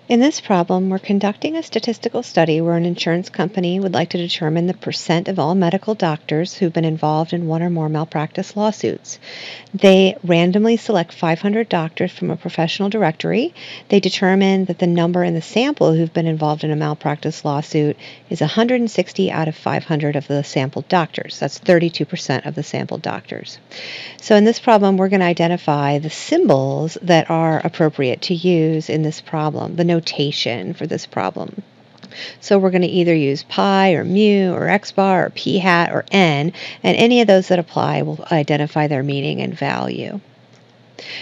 In this problem, we're conducting a statistical study where an insurance company would like to determine the percent of all medical doctors who've been involved in one or more malpractice lawsuits. They randomly select 500 doctors from a professional directory. They determine that the number in the sample who've been involved in a malpractice lawsuit is 160 out of 500 of the sampled doctors. That's 32% of the sampled doctors. So in this problem, we're going to identify the symbols that are appropriate to use in this problem, the notation for this problem. So we're going to either use pi or mu or x bar or p hat or n, and any of those that apply will identify their meaning and value.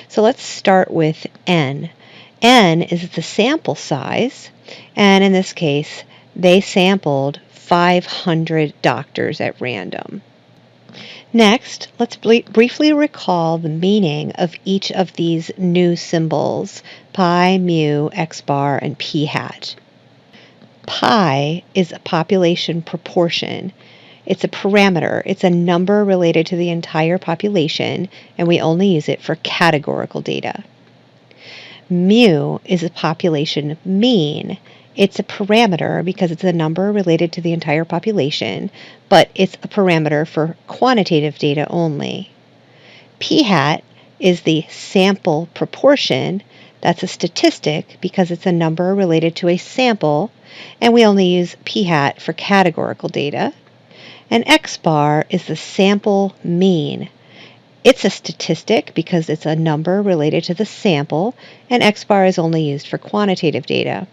So let's start with n. N is the sample size, and in this case, they sampled 500 doctors at random. Next, let's briefly recall the meaning of each of these new symbols, pi, mu, x bar, and p hat. Pi is a population proportion. It's a parameter. It's a number related to the entire population, and we only use it for categorical data. Mu is a population mean. It's a parameter because it's a number related to the entire population, but it's a parameter for quantitative data only. P hat is the sample proportion. That's a statistic because it's a number related to a sample, and we only use p hat for categorical data. And x bar is the sample mean. It's a statistic because it's a number related to the sample, and x bar is only used for quantitative data.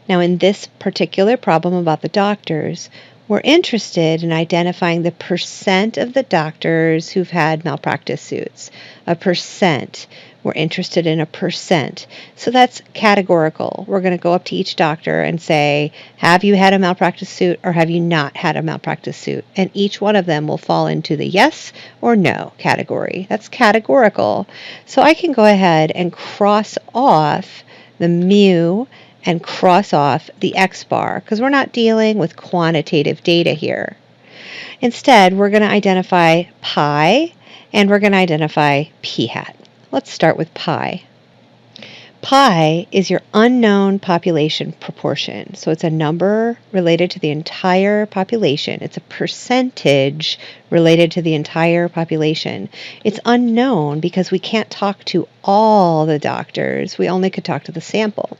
Now, in this particular problem about the doctors, we're interested in identifying the percent of the doctors who've had malpractice suits. A percent. We're interested in a percent. So that's categorical. We're going to go up to each doctor and say, have you had a malpractice suit or have you not had a malpractice suit? And each one of them will fall into the yes or no category. That's categorical. So I can go ahead and cross off the mu and cross off the x bar because we're not dealing with quantitative data here. Instead, we're going to identify pi and we're going to identify p hat. Let's start with pi. Pi is your unknown population proportion. So it's a number related to the entire population. It's a percentage related to the entire population. It's unknown because we can't talk to all the doctors. We only could talk to the sample.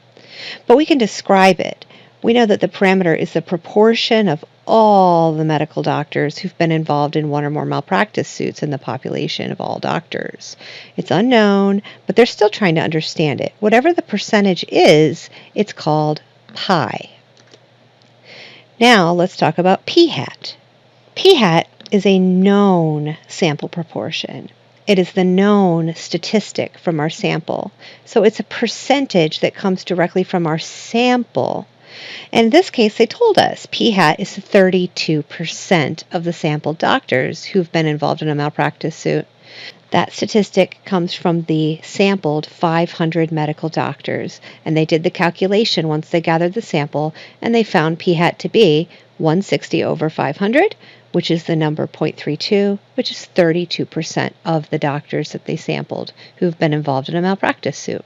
But we can describe it. We know that the parameter is the proportion of all the medical doctors who've been involved in one or more malpractice suits in the population of all doctors. It's unknown, but they're still trying to understand it. Whatever the percentage is, it's called pi. Now let's talk about p hat. P hat is a known sample proportion. It is the known statistic from our sample. So it's a percentage that comes directly from our sample. And in this case, they told us p hat is 32% of the sampled doctors who've been involved in a malpractice suit. That statistic comes from the sampled 500 medical doctors, and they did the calculation once they gathered the sample, and they found p hat to be 160 over 500, which is the number 0.32, which is 32% of the doctors that they sampled who've been involved in a malpractice suit.